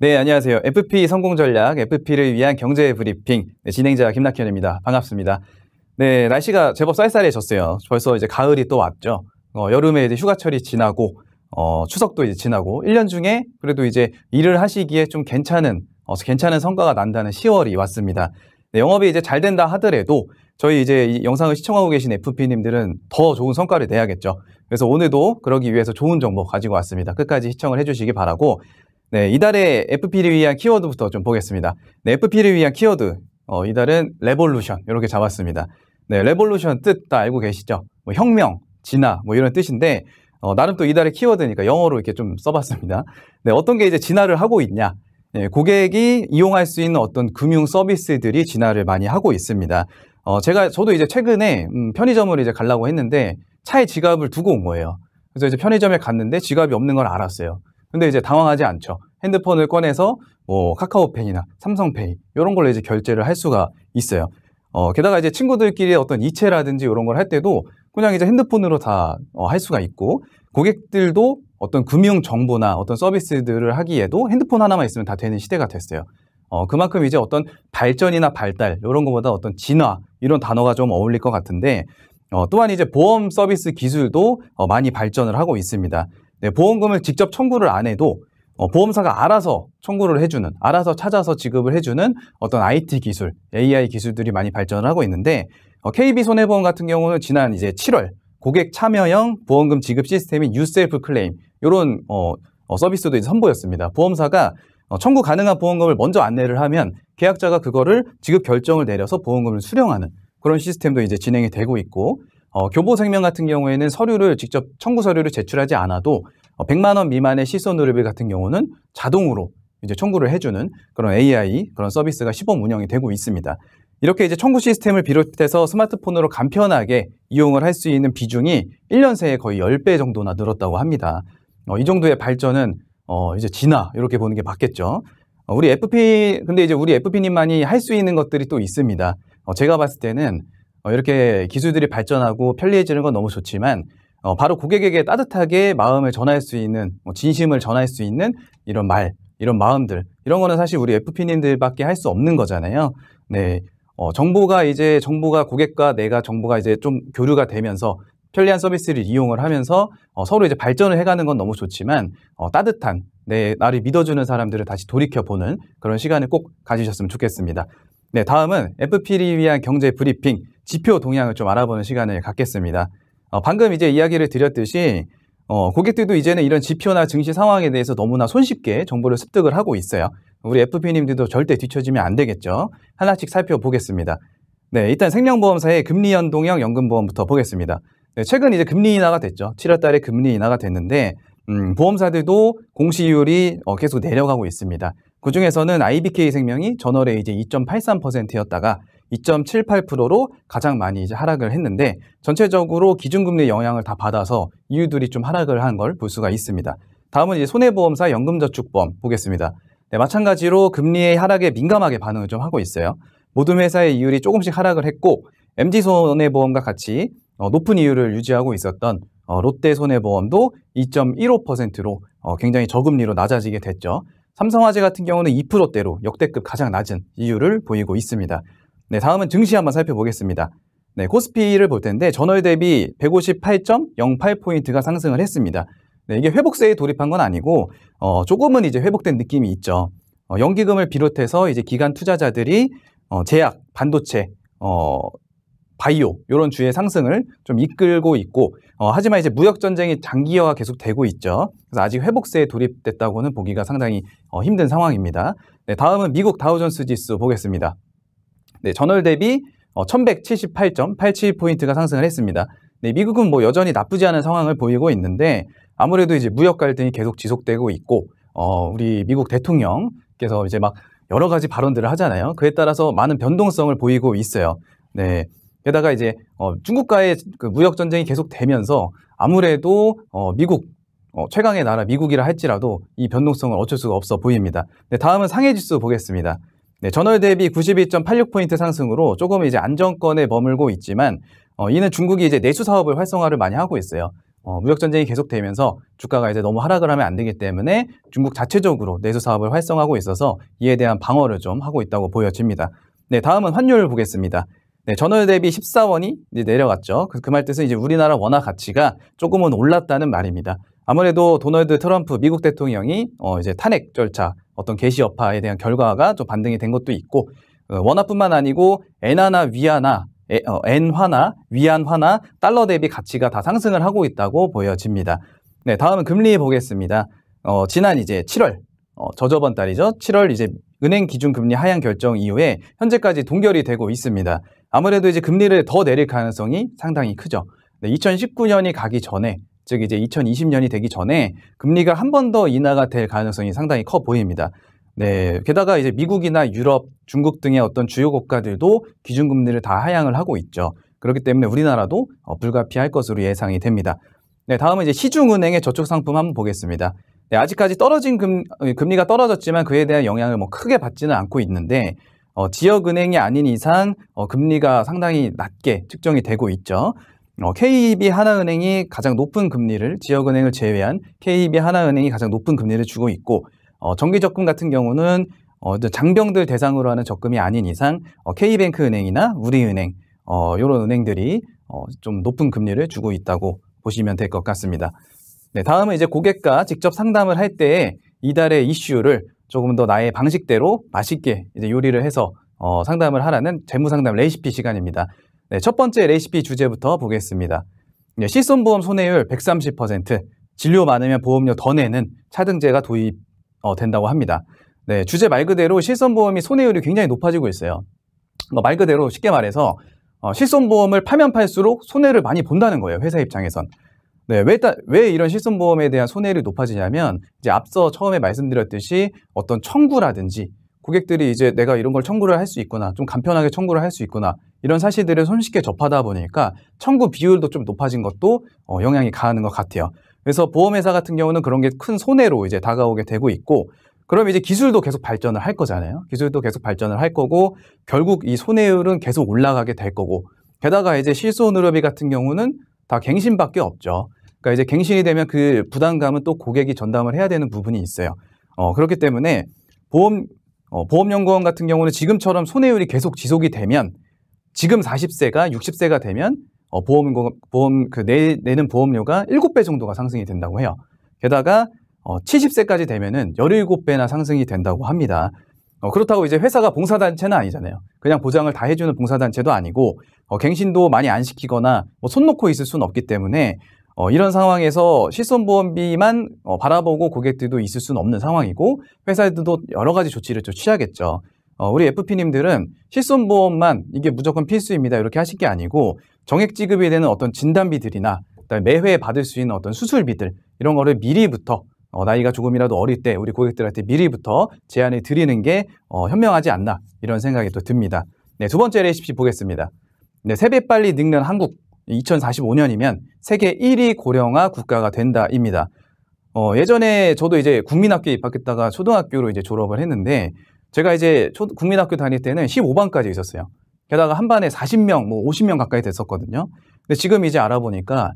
네, 안녕하세요. FP 성공 전략, FP를 위한 경제 브리핑 진행자 김낙현입니다. 반갑습니다. 네, 날씨가 제법 쌀쌀해졌어요. 벌써 이제 가을이 또 왔죠. 여름에 이제 휴가철이 지나고, 추석도 이제 지나고, 1년 중에 그래도 이제 일을 하시기에 좀 괜찮은 성과가 난다는 10월이 왔습니다. 네, 영업이 이제 잘 된다 하더라도 저희 이제 이 영상을 시청하고 계신 FP님들은 더 좋은 성과를 내야겠죠. 그래서 오늘도 그러기 위해서 좋은 정보 가지고 왔습니다. 끝까지 시청을 해주시기 바라고. 네, 이달의 FP를 위한 키워드부터 좀 보겠습니다. 네, FP를 위한 키워드. 이달은 레볼루션. 이렇게 잡았습니다. 네, 레볼루션 뜻 다 알고 계시죠? 뭐 혁명, 진화, 뭐 이런 뜻인데, 나름 또 이달의 키워드니까 영어로 이렇게 좀 써봤습니다. 네, 어떤 게 이제 진화를 하고 있냐? 네, 고객이 이용할 수 있는 어떤 금융 서비스들이 진화를 많이 하고 있습니다. 저도 이제 최근에 편의점을 이제 가려고 했는데, 차에 지갑을 두고 온 거예요. 그래서 이제 편의점에 갔는데 지갑이 없는 걸 알았어요. 근데 이제 당황하지 않죠. 핸드폰을 꺼내서 뭐 카카오페이나 삼성페이 이런 걸로 이제 결제를 할 수가 있어요. 게다가 이제 친구들끼리 어떤 이체라든지 이런 걸 할 때도 그냥 이제 핸드폰으로 다 할 수가 있고, 고객들도 어떤 금융 정보나 어떤 서비스들을 하기에도 핸드폰 하나만 있으면 다 되는 시대가 됐어요. 그만큼 이제 어떤 발전이나 발달 이런 것보다 어떤 진화 이런 단어가 좀 어울릴 것 같은데, 또한 이제 보험 서비스 기술도 많이 발전을 하고 있습니다. 네, 보험금을 직접 청구를 안 해도 보험사가 알아서 청구를 해주는, 알아서 찾아서 지급을 해주는 어떤 IT 기술, AI 기술들이 많이 발전을 하고 있는데, KB손해보험 같은 경우는 지난 이제 7월 고객 참여형 보험금 지급 시스템인 유셀프 클레임 이런 서비스도 이제 선보였습니다. 보험사가 청구 가능한 보험금을 먼저 안내를 하면 계약자가 그거를 지급 결정을 내려서 보험금을 수령하는 그런 시스템도 이제 진행이 되고 있고, 교보생명 같은 경우에는 직접 청구 서류를 제출하지 않아도 100만 원 미만의 실손의료비 같은 경우는 자동으로 이제 청구를 해주는 그런 AI 그런 서비스가 시범 운영이 되고 있습니다. 이렇게 이제 청구 시스템을 비롯해서 스마트폰으로 간편하게 이용을 할 수 있는 비중이 1년 새에 거의 10배 정도나 늘었다고 합니다. 이 정도의 발전은 이제 진화 이렇게 보는 게 맞겠죠. 근데 이제 우리 FP님만이 할 수 있는 것들이 또 있습니다. 제가 봤을 때는 이렇게 기술들이 발전하고 편리해지는 건 너무 좋지만, 바로 고객에게 따뜻하게 마음을 전할 수 있는, 진심을 전할 수 있는 이런 이런 마음들, 이런 거는 사실 우리 FP님들밖에 할 수 없는 거잖아요. 네. 정보가 고객과 정보가 이제 좀 교류가 되면서 편리한 서비스를 이용을 하면서 서로 이제 발전을 해가는 건 너무 좋지만, 따뜻한 나를 믿어주는 사람들을 다시 돌이켜보는 그런 시간을 꼭 가지셨으면 좋겠습니다. 네, 다음은 FP를 위한 경제 브리핑, 지표 동향을 좀 알아보는 시간을 갖겠습니다. 방금 이제 이야기를 드렸듯이, 고객들도 이제는 이런 지표나 증시 상황에 대해서 너무나 손쉽게 정보를 습득을 하고 있어요. 우리 FP님들도 절대 뒤처지면 안 되겠죠. 하나씩 살펴보겠습니다. 네, 일단 생명보험사의 금리 연동형 연금보험부터 보겠습니다. 네, 최근 이제 금리 인하가 됐죠. 7월 달에 금리 인하가 됐는데, 보험사들도 공시율이 계속 내려가고 있습니다. 그 중에서는 IBK생명이 전월에 이제 2.83%였다가 2.78%로 가장 많이 이제 하락을 했는데, 전체적으로 기준금리 영향을 다 받아서 이유들이 좀 하락을 한 걸 볼 수가 있습니다. 다음은 이제 손해보험사 연금저축보험 보겠습니다. 네, 마찬가지로 금리의 하락에 민감하게 반응을 좀 하고 있어요. 모든 회사의 이율이 조금씩 하락을 했고, MG손해보험과 같이 높은 이율을 유지하고 있었던 롯데손해보험도 2.15%로 굉장히 저금리로 낮아지게 됐죠. 삼성화재 같은 경우는 2%대로 역대급 가장 낮은 이율을 보이고 있습니다. 네, 다음은 증시 한번 살펴보겠습니다. 네, 코스피를 볼 텐데 전월 대비 158.08포인트가 상승을 했습니다. 네, 이게 회복세에 돌입한 건 아니고 조금은 이제 회복된 느낌이 있죠. 연기금을 비롯해서 이제 기관 투자자들이 제약, 반도체, 바이오 이런 주의 상승을 좀 이끌고 있고, 하지만 이제 무역 전쟁이 장기화가 계속 되고 있죠. 그래서 아직 회복세에 돌입됐다고는 보기가 상당히 힘든 상황입니다. 네, 다음은 미국 다우존스 지수 보겠습니다. 네, 전월 대비 1178.87포인트가 상승을 했습니다. 네, 미국은 뭐 여전히 나쁘지 않은 상황을 보이고 있는데, 아무래도 이제 무역 갈등이 계속 지속되고 있고, 우리 미국 대통령께서 이제 막 여러 가지 발언들을 하잖아요. 그에 따라서 많은 변동성을 보이고 있어요. 네. 게다가 이제 중국과의 그 무역 전쟁이 계속되면서 아무래도 미국 최강의 나라 미국이라 할지라도 이 변동성을 어쩔 수가 없어 보입니다. 네, 다음은 상해지수 보겠습니다. 네, 전월 대비 92.86포인트 상승으로 조금 이제 안정권에 머물고 있지만, 이는 중국이 이제 내수 사업을 활성화를 많이 하고 있어요. 무역 전쟁이 계속되면서 주가가 이제 너무 하락을 하면 안 되기 때문에 중국 자체적으로 내수 사업을 활성화하고 있어서 이에 대한 방어를 좀 하고 있다고 보여집니다. 네, 다음은 환율 보겠습니다. 네, 전월 대비 14원이 이제 내려갔죠. 그 말 뜻은 이제 우리나라 원화 가치가 조금은 올랐다는 말입니다. 아무래도 도널드 트럼프 미국 대통령이 이제 탄핵 절차 어떤 개시 여파에 대한 결과가 좀 반등이 된 것도 있고 원화뿐만 아니고 엔화나 위안화 엔화나 위안화나 달러 대비 가치가 다 상승을 하고 있다고 보여집니다. 네, 다음은 금리 보겠습니다. 지난 이제 7월, 저저번 달이죠. 7월 이제 은행 기준 금리 하향 결정 이후에 현재까지 동결이 되고 있습니다. 아무래도 이제 금리를 더 내릴 가능성이 상당히 크죠. 네, 2019년이 가기 전에, 즉 이제 2020년이 되기 전에 금리가 한 번 더 인하가 될 가능성이 상당히 커 보입니다. 네, 게다가 이제 미국이나 유럽, 중국 등의 어떤 주요 국가들도 기준금리를 다 하향을 하고 있죠. 그렇기 때문에 우리나라도 불가피할 것으로 예상이 됩니다. 네, 다음은 이제 시중은행의 저축상품 한번 보겠습니다. 네, 아직까지 떨어진 금리가 떨어졌지만 그에 대한 영향을 뭐 크게 받지는 않고 있는데 지역은행이 아닌 이상 금리가 상당히 낮게 측정이 되고 있죠. KB 하나은행이 가장 높은 금리를, 지역은행을 제외한 KB 하나은행이 가장 높은 금리를 주고 있고 정기적금 같은 경우는 장병들 대상으로 하는 적금이 아닌 이상 K뱅크 은행이나 우리은행 이런 은행들이 좀 높은 금리를 주고 있다고 보시면 될 것 같습니다. 네, 다음은 이제 고객과 직접 상담을 할 때 이달의 이슈를 조금 더 나의 방식대로 맛있게 이제 요리를 해서 상담을 하라는 재무상담 레시피 시간입니다. 네, 첫 번째 레시피 주제부터 보겠습니다. 네, 실손보험 손해율 130%, 진료 많으면 보험료 더 내는 차등제가 도입 된다고 합니다. 네, 주제 말 그대로 실손보험이 손해율이 굉장히 높아지고 있어요. 말 그대로 쉽게 말해서 실손보험을 팔면 팔수록 손해를 많이 본다는 거예요. 회사 입장에선. 네, 왜 이런 실손보험에 대한 손해율이 높아지냐면 이제 앞서 처음에 말씀드렸듯이 어떤 청구라든지 고객들이 이제 내가 이런 걸 청구를 할 수 있구나, 좀 간편하게 청구를 할 수 있구나 이런 사실들을 손쉽게 접하다 보니까 청구 비율도 좀 높아진 것도 영향이 가하는 것 같아요. 그래서 보험회사 같은 경우는 그런 게 큰 손해로 이제 다가오게 되고 있고, 그럼 이제 기술도 계속 발전을 할 거잖아요. 기술도 계속 발전을 할 거고 결국 이 손해율은 계속 올라가게 될 거고, 게다가 이제 실손의료비 같은 경우는 다 갱신밖에 없죠. 그러니까 이제 갱신이 되면 그 부담감은 또 고객이 전담을 해야 되는 부분이 있어요. 그렇기 때문에 보험연구원 같은 경우는 지금처럼 손해율이 계속 지속이 되면 지금 40세가 60세가 되면 내는 보험료가 7배 정도가 상승이 된다고 해요. 게다가 70세까지 되면은 17배나 상승이 된다고 합니다. 그렇다고 이제 회사가 봉사단체는 아니잖아요. 그냥 보장을 다 해주는 봉사단체도 아니고 갱신도 많이 안 시키거나 손 놓고 있을 수는 없기 때문에 이런 상황에서 실손보험비만 바라보고 고객들도 있을 수는 없는 상황이고 회사들도 여러 가지 조치를 좀 취하겠죠. 우리 FP님들은 실손보험만 이게 무조건 필수입니다 이렇게 하실 게 아니고 정액 지급이 되는 어떤 진단비들이나 그다음에 매회 받을 수 있는 어떤 수술비들 이런 거를 미리부터 나이가 조금이라도 어릴 때 우리 고객들한테 미리부터 제안을 드리는 게 현명하지 않나 이런 생각이 또 듭니다. 네, 두 번째 레시피 보겠습니다. 네, 3배 빨리 늙는 한국 2045년이면 세계 1위 고령화 국가가 된다입니다. 예전에 저도 이제 국민학교에 입학했다가 초등학교로 이제 졸업을 했는데 제가 이제 국민학교 다닐 때는 15반까지 있었어요. 게다가 한 반에 40명, 50명 가까이 됐었거든요. 근데 지금 이제 알아보니까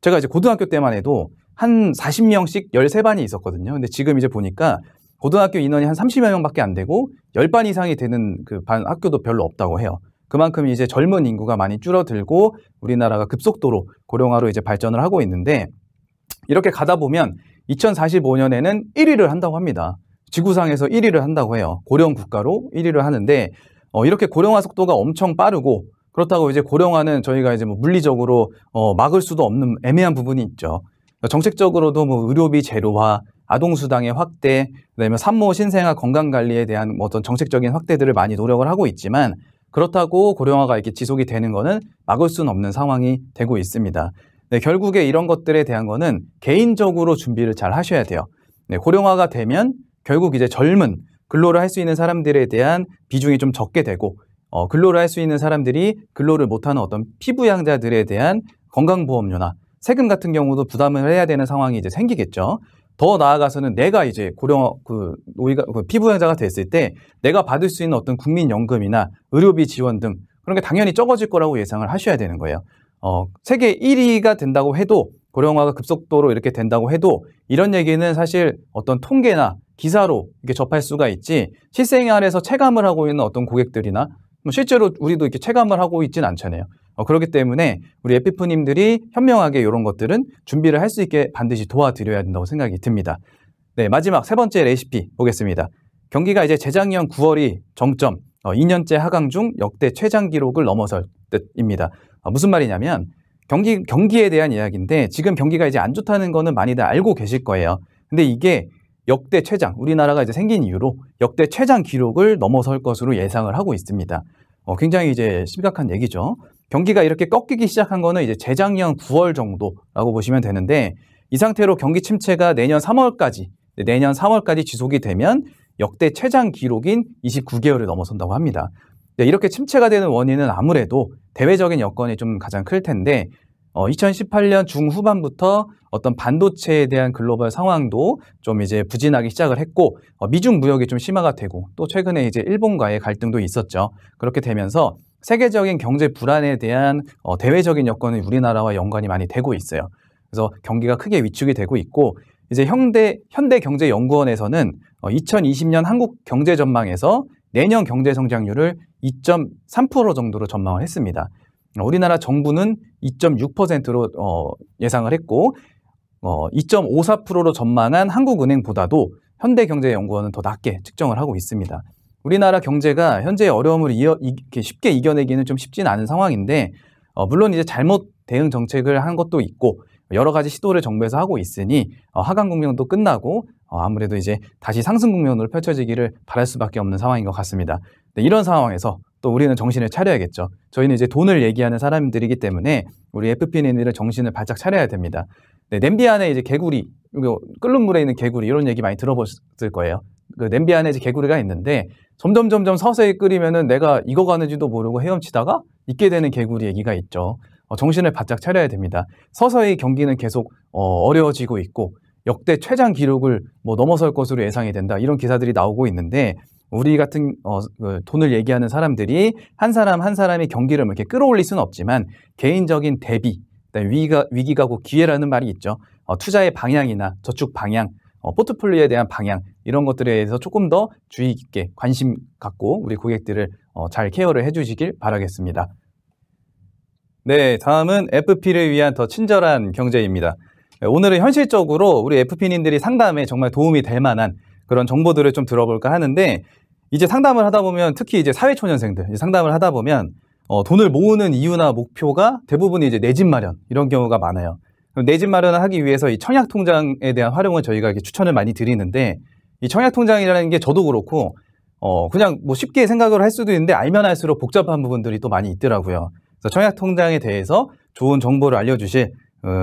제가 이제 고등학교 때만 해도 한 40명씩 13반이 있었거든요. 근데 지금 이제 보니까 고등학교 인원이 한 30여 명밖에 안 되고 10반 이상이 되는 그 반 학교도 별로 없다고 해요. 그만큼 이제 젊은 인구가 많이 줄어들고 우리나라가 급속도로 고령화로 이제 발전을 하고 있는데 이렇게 가다 보면 2045년에는 1위를 한다고 합니다. 지구상에서 1위를 한다고 해요. 고령 국가로 1위를 하는데 이렇게 고령화 속도가 엄청 빠르고 그렇다고 이제 고령화는 저희가 이제 뭐 물리적으로 막을 수도 없는 애매한 부분이 있죠. 정책적으로도 뭐 의료비 제로화, 아동수당의 확대, 그다음에 산모 신생아 건강관리에 대한 어떤 정책적인 확대들을 많이 노력을 하고 있지만 그렇다고 고령화가 이렇게 지속이 되는 거는 막을 수는 없는 상황이 되고 있습니다. 네, 결국에 이런 것들에 대한 거는 개인적으로 준비를 잘 하셔야 돼요. 네, 고령화가 되면 결국 이제 젊은 근로를 할 수 있는 사람들에 대한 비중이 좀 적게 되고 근로를 할 수 있는 사람들이 근로를 못하는 어떤 피부양자들에 대한 건강보험료나 세금 같은 경우도 부담을 해야 되는 상황이 이제 생기겠죠. 더 나아가서는 내가 이제 피부양자가 됐을 때 내가 받을 수 있는 어떤 국민연금이나 의료비 지원 등 그런 게 당연히 적어질 거라고 예상을 하셔야 되는 거예요. 세계 1위가 된다고 해도 고령화가 급속도로 이렇게 된다고 해도 이런 얘기는 사실 어떤 통계나 기사로 이렇게 접할 수가 있지 실생활에서 체감을 하고 있는 어떤 고객들이나 실제로 우리도 이렇게 체감을 하고 있진 않잖아요. 그렇기 때문에 우리 에피프님들이 현명하게 이런 것들은 준비를 할 수 있게 반드시 도와드려야 된다고 생각이 듭니다. 네, 마지막 세 번째 레시피 보겠습니다. 경기가 이제 재작년 9월이 정점, 2년째 하강 중 역대 최장 기록을 넘어설 뜻입니다. 무슨 말이냐면 경기에 대한 이야기인데 지금 경기가 이제 안 좋다는 거는 많이들 알고 계실 거예요. 근데 이게 역대 최장, 우리나라가 이제 생긴 이후로 역대 최장 기록을 넘어설 것으로 예상을 하고 있습니다. 굉장히 이제 심각한 얘기죠. 경기가 이렇게 꺾이기 시작한 거는 이제 재작년 9월 정도라고 보시면 되는데 이 상태로 경기 침체가 내년 3월까지 지속이 되면 역대 최장 기록인 29개월을 넘어선다고 합니다. 이렇게 침체가 되는 원인은 아무래도 대외적인 여건이 좀 가장 클 텐데 2018년 중후반부터 어떤 반도체에 대한 글로벌 상황도 좀 이제 부진하기 시작을 했고 미중 무역이 좀 심화가 되고 또 최근에 이제 일본과의 갈등도 있었죠. 그렇게 되면서 세계적인 경제 불안에 대한 대외적인 여건이 우리나라와 연관이 많이 되고 있어요. 그래서 경기가 크게 위축이 되고 있고 이제 현대경제연구원에서는 2020년 한국 경제 전망에서 내년 경제 성장률을 2.3% 정도로 전망을 했습니다. 우리나라 정부는 2.6%로 예상을 했고 2.54%로 전망한 한국은행보다도 현대경제연구원은 더 낮게 측정을 하고 있습니다. 우리나라 경제가 현재의 어려움을 이렇게 쉽게 이겨내기는 좀 쉽지는 않은 상황인데 물론 이제 잘못 대응 정책을 한 것도 있고 여러 가지 시도를 정부에서 하고 있으니 하강 국면도 끝나고 아무래도 이제 다시 상승 국면으로 펼쳐지기를 바랄 수밖에 없는 상황인 것 같습니다. 네, 이런 상황에서 또 우리는 정신을 차려야겠죠. 저희는 이제 돈을 얘기하는 사람들이기 때문에 우리 FPN들은 정신을 바짝 차려야 됩니다. 네, 냄비 안에 이제 개구리, 끓는 물에 있는 개구리 이런 얘기 많이 들어보셨을 거예요. 그 냄비 안에 이제 개구리가 있는데 점점 서서히 끓이면은 내가 익어가는지도 모르고 헤엄치다가 익게 되는 개구리 얘기가 있죠. 정신을 바짝 차려야 됩니다. 서서히 경기는 계속 어려워지고 있고 역대 최장 기록을 넘어설 것으로 예상이 된다. 이런 기사들이 나오고 있는데 우리 같은 돈을 얘기하는 사람들이 한 사람 한 사람이 경기를 이렇게 끌어올릴 수는 없지만 개인적인 대비, 위기가 곧 기회라는 말이 있죠. 투자의 방향이나 저축 방향, 포트폴리오에 대한 방향 이런 것들에 대해서 조금 더 주의 깊게 관심 갖고 우리 고객들을 잘 케어를 해주시길 바라겠습니다. 네, 다음은 FP를 위한 더 친절한 경제입니다. 오늘은 현실적으로 우리 FP님들이 상담에 정말 도움이 될 만한 그런 정보들을 좀 들어볼까 하는데 이제 상담을 하다 보면 특히 이제 사회초년생들 상담을 하다 보면 돈을 모으는 이유나 목표가 대부분 이제 내 집 마련 이런 경우가 많아요. 내 집 마련을 하기 위해서 이 청약통장에 대한 활용을 저희가 이렇게 추천을 많이 드리는데 이 청약통장이라는 게 저도 그렇고 그냥 쉽게 생각을 할 수도 있는데 알면 알수록 복잡한 부분들이 또 많이 있더라고요. 그래서 청약통장에 대해서 좋은 정보를 알려주실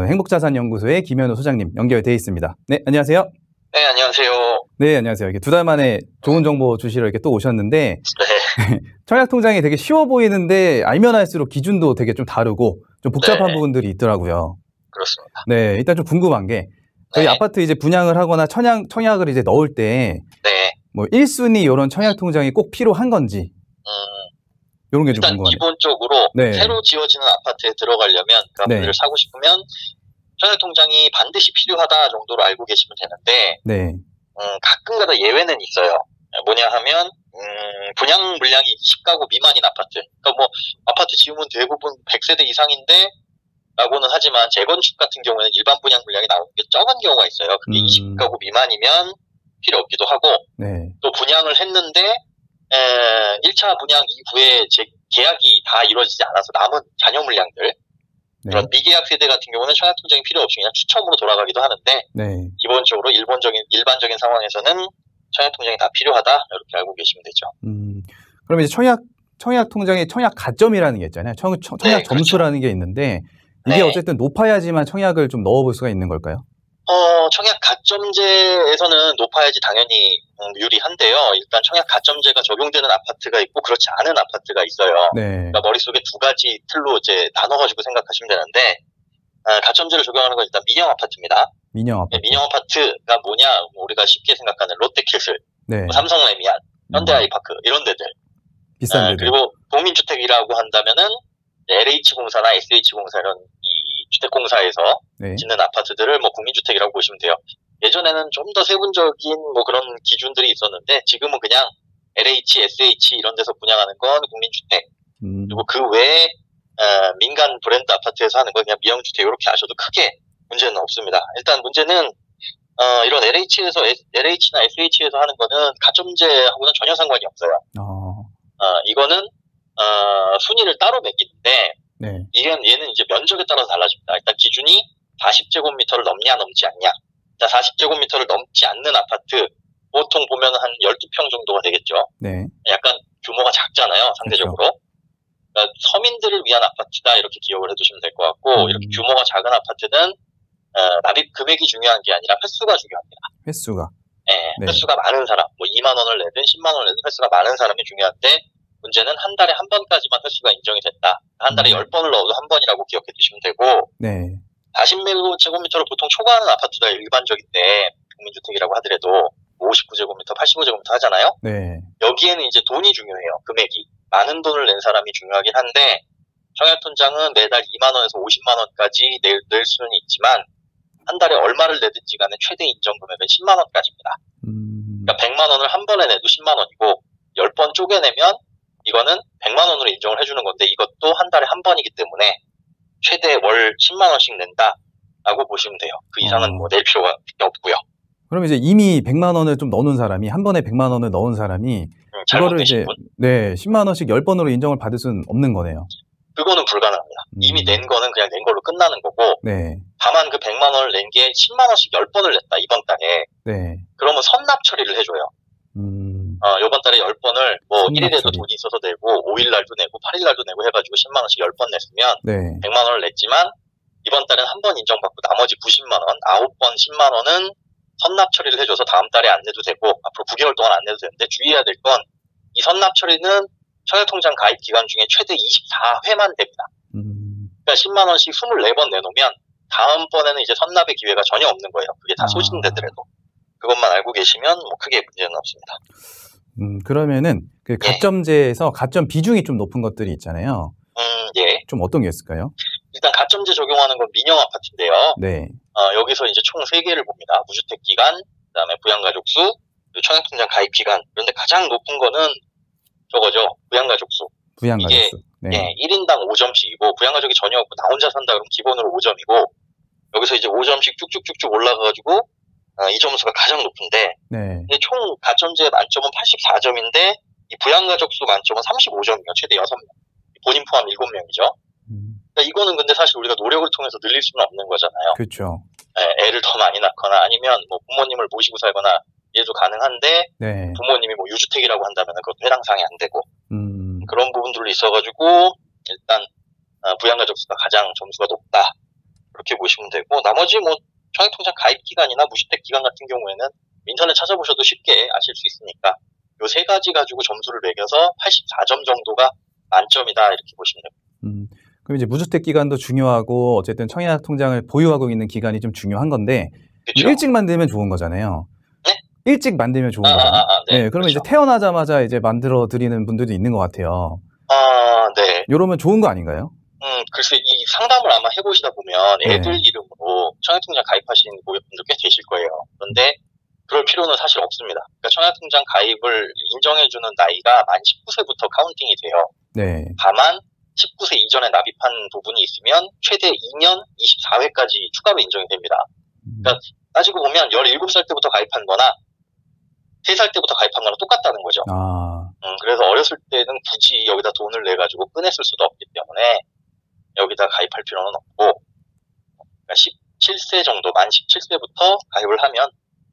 행복자산연구소의 김현우 소장님 연결되어 있습니다. 네, 안녕하세요. 네, 안녕하세요. 네, 안녕하세요. 이렇게 2달 만에 좋은 정보 주시러 이렇게 또 오셨는데 네. 청약통장이 되게 쉬워 보이는데 알면 알수록 기준도 되게 좀 다르고 좀 복잡한 네. 부분들이 있더라고요. 그렇습니다. 네, 일단 좀 궁금한 게 저희 네. 아파트 이제 분양을 하거나 청약을 이제 넣을 때 네. 1순위 이런 청약통장이 꼭 필요한 건지 이런 게 좀 일단 궁금하네요. 기본적으로 네. 새로 지어지는 아파트에 들어가려면 그 아파트를 사고 싶으면 청약통장이 반드시 필요하다 정도로 알고 계시면 되는데 네. 가끔가다 예외는 있어요. 뭐냐 하면 분양 물량이 20가구 미만인 아파트. 그러니까 아파트 지으면 대부분 100세대 이상인데 라고는 하지만 재건축 같은 경우에는 일반 분양 물량이 나오는 게 적은 경우가 있어요. 그게 20가구 미만이면 필요 없기도 하고 또 분양을 했는데 1차 분양 이후에 계약이 다 이루어지지 않아서 남은 잔여 물량들 그런 미계약 세대 같은 경우는 청약통장이 필요 없이 그냥 추첨으로 돌아가기도 하는데 기본적으로 일반적인 상황에서는 청약통장이 다 필요하다 이렇게 알고 계시면 되죠. 그럼 이제 청약통장에 청약 가점이라는 게 있잖아요. 청약 점수라는 게 있는데 이게 어쨌든 높아야지만 청약을 좀 넣어볼 수가 있는 걸까요? 청약 가점제에서는 높아야지 당연히 유리한데요. 일단 청약 가점제가 적용되는 아파트가 있고 그렇지 않은 아파트가 있어요. 그러니까 머릿속에 두 가지 틀로 이제 나눠가지고 생각하시면 되는데 가점제를 적용하는 건 일단 민영 아파트입니다. 민영 아파트가 뭐냐? 우리가 쉽게 생각하는 롯데캐슬, 삼성레미안, 현대아이파크 이런 데들. 비싼 데들. 그리고 국민주택이라고 한다면은 LH공사나 SH공사 이런 이 주택공사에서 네. 짓는 아파트들을 뭐 국민주택이라고 보시면 돼요. 예전에는 좀 더 세분적인 뭐 그런 기준들이 있었는데 지금은 그냥 LH, SH 이런 데서 분양하는 건 국민주택. 그리고 그 외에 민간 브랜드 아파트에서 하는 건 그냥 미형주택 이렇게 하셔도 크게 문제는 없습니다. 일단 문제는 이런 LH나 SH에서 하는 거는 가점제하고는 전혀 상관이 없어요. 이거는 순위를 따로 매기는데 네. 얘는 이제 면적에 따라서 달라집니다. 일단 기준이 40제곱미터를 넘냐 넘지 않냐. 자, 40제곱미터를 넘지 않는 아파트 보통 보면 한 12평 정도가 되겠죠. 네. 약간 규모가 작잖아요, 상대적으로. 그렇죠. 그러니까 서민들을 위한 아파트다 이렇게 기억을 해두시면 될 것 같고 이렇게 규모가 작은 아파트는 납입 금액이 중요한 게 아니라 횟수가 중요합니다. 횟수가. 네. 횟수가 많은 사람, 뭐 2만 원을 내든 10만 원을 내든 횟수가 많은 사람이 중요한데 문제는 한 달에 한 번까지만 횟수가 인정이 됐다. 한 달에 10번을 넣어도 한 번이라고 기억해 두시면 되고 네. 40제곱미터를 보통 초과하는 아파트가 일반적인데 국민주택이라고 하더라도 59제곱미터, 85제곱미터 하잖아요. 네. 여기에는 이제 돈이 중요해요. 금액이. 많은 돈을 낸 사람이 중요하긴 한데 청약통장은 매달 2만 원에서 50만 원까지 낼 수는 있지만 한 달에 얼마를 내든지 간에 최대 인정 금액은 10만 원까지입니다. 그러니까 100만 원을 한 번에 내도 10만 원이고 10번 쪼개내면 이거는 100만 원으로 인정을 해주는 건데 이것도 한 달에 한 번이기 때문에 최대 월 10만 원씩 낸다라고 보시면 돼요. 그 이상은 뭐 낼 필요가 없고요. 그럼 이제 이미 100만 원을 좀 넣는 사람이 한 번에 100만 원을 넣은 사람이 그거를 이제 10만 원씩 10번으로 인정을 받을 수는 없는 거네요. 그거는 불가능합니다. 이미 낸 거는 그냥 낸 걸로 끝나는 거고 네. 다만 그 100만 원을 낸 게 10만 원씩 10번을 냈다 이번 달에. 네. 그러면 선납 처리를 해줘요. 이번 달에 10번을 뭐 1일에도 돈이 있어서 내고 5일 날도 내고 8일 날도 내고 해가지고 10만 원씩 10번 냈으면 네. 100만 원을 냈지만 이번 달엔 한 번 인정받고 나머지 90만 원, 9번 10만 원은 선납 처리를 해줘서 다음 달에 안 내도 되고 앞으로 9개월 동안 안 내도 되는데 주의해야 될 건 이 선납 처리는 청약통장 가입 기간 중에 최대 24회만 됩니다. 그러니까 10만 원씩 24번 내놓으면 다음번에는 이제 선납의 기회가 전혀 없는 거예요. 그게 다 소진되더라도. 그것만 알고 계시면 뭐 크게 문제는 없습니다. 그러면은 그 가점제에서 가점 비중이 좀 높은 것들이 있잖아요. 예. 좀 어떤 게 있을까요? 일단 가점제 적용하는 건 민영 아파트인데요. 네. 여기서 이제 총 3개를 봅니다. 무주택 기간, 그다음에 부양가족 수, 청약통장 가입 기간. 그런데 가장 높은 거는 저거죠. 부양가족 수. 부양가족 수. 네. 1인당 5점씩이고 부양가족이 전혀 없고 나 혼자 산다 그러면 기본으로 5점이고 여기서 이제 5점씩 쭉쭉쭉쭉 올라가가지고 이 점수가 가장 높은데 네. 총 가점제 만점은 84점인데 이 부양가족 수 만점은 35점이에요. 최대 6명. 본인 포함 7명이죠. 그러니까 이거는 근데 사실 우리가 노력을 통해서 늘릴 수는 없는 거잖아요. 그렇죠. 네, 애를 더 많이 낳거나 아니면 뭐 부모님을 모시고 살거나 얘도 가능한데 네. 부모님이 뭐 유주택이라고 한다면 그것도 해당사항이 안 되고 그런 부분들이 있어가지고 일단 부양가족 수가 가장 점수가 높다 그렇게 보시면 되고 나머지 뭐 청약통장 가입 기간이나 무주택 기간 같은 경우에는 인터넷 찾아보셔도 쉽게 아실 수 있으니까 요 3가지 가지고 점수를 매겨서 84점 정도가 만점이다 이렇게 보시면 됩니다. 그럼 이제 무주택 기간도 중요하고 어쨌든 청약통장을 보유하고 있는 기간이 좀 중요한 건데 그쵸? 일찍 만들면 좋은 거잖아요. 네? 일찍 만들면 좋은 거잖아요. 네. 그러면 그렇죠. 이제 태어나자마자 이제 만들어 드리는 분들도 있는 것 같아요. 네. 이러면 좋은 거 아닌가요? 글쎄 이 상담을 아마 해보시다 보면 애들 이름으로 청약통장 가입하신 고객분들 꽤 계실 거예요. 그런데 그럴 필요는 사실 없습니다. 그러니까 청약통장 가입을 인정해주는 나이가 만 19세부터 카운팅이 돼요. 네. 다만 19세 이전에 납입한 부분이 있으면 최대 2년 24회까지 추가로 인정이 됩니다. 그러니까 따지고 보면 17살 때부터 가입한 거나 3살 때부터 가입한 거랑 똑같다는 거죠. 그래서 어렸을 때는 굳이 여기다 돈을 내가지고 꺼냈을 수도 없기 때문에 여기다 가입할 필요는 없고 그러니까 17세 정도, 만 17세부터 가입을 하면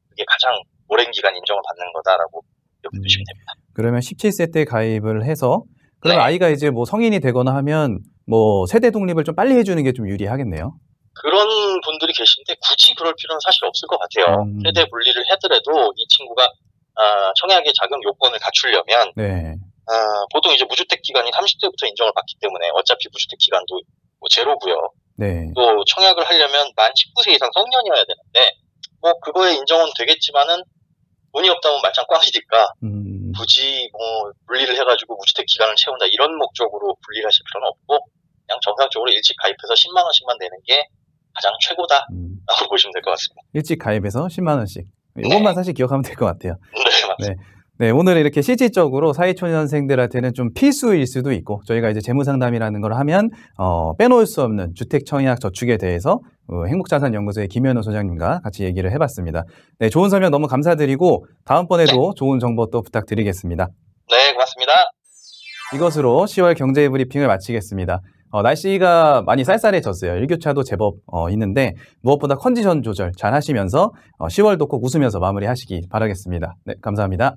그게 가장 오랜 기간 인정을 받는 거다라고 기억해 두시면 됩니다. 그러면 17세 때 가입을 해서 그러면 아이가 이제 뭐 성인이 되거나 하면 뭐 세대 독립을 좀 빨리 해주는 게 좀 유리하겠네요. 그런 분들이 계신데 굳이 그럴 필요는 사실 없을 것 같아요. 세대 분리를 하더라도 이 친구가 청약의 자격 요건을 갖추려면 보통 이제 무주택 기간이 30대부터 인정을 받기 때문에 어차피 무주택 기간도 뭐 제로고요. 또 청약을 하려면 만 19세 이상 성년이어야 되는데 뭐 그거에 인정은 되겠지만은 돈이 없다면 말짱 꽝이니까 굳이 뭐 분리를 해가지고 무주택 기간을 채운다 이런 목적으로 분리를 하실 필요는 없고 그냥 정상적으로 일찍 가입해서 10만 원씩만 내는 게 가장 최고다라고 보시면 될 것 같습니다. 일찍 가입해서 10만 원씩. 이것만 사실 기억하면 될 것 같아요. 네, 맞습니다. 네, 오늘은 이렇게 실질적으로 사회초년생들한테는 좀 필수일 수도 있고, 저희가 이제 재무상담이라는 걸 하면, 빼놓을 수 없는 주택청약 저축에 대해서, 행복자산연구소의 김현우 소장님과 같이 얘기를 해봤습니다. 네, 좋은 설명 너무 감사드리고, 다음번에도 좋은 정보 또 부탁드리겠습니다. 네, 고맙습니다. 이것으로 10월 경제 브리핑을 마치겠습니다. 날씨가 많이 쌀쌀해졌어요. 일교차도 제법 있는데, 무엇보다 컨디션 조절 잘 하시면서, 10월도 꼭 웃으면서 마무리하시기 바라겠습니다. 네, 감사합니다.